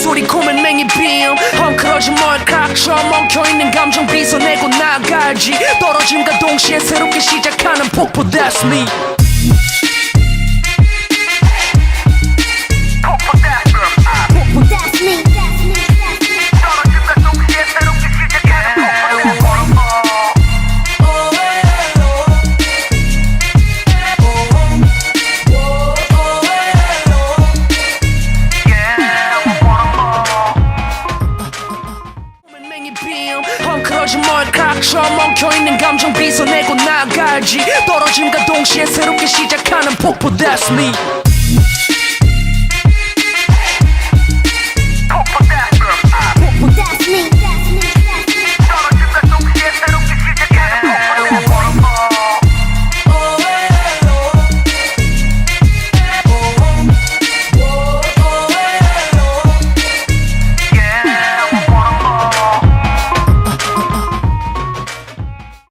소리 고맨맹이 빔 헝클어진 머리카락처럼 엉켜있는 감정 빗어내고 나가지 떨어짐과 동시에 새롭게 시작하는 폭포 That's me. 헝클어진 머리카락처럼 엉켜있는 감정 빗어내고 나가지 떨어짐과 동시에 새롭게 시작하는 폭포 That's me.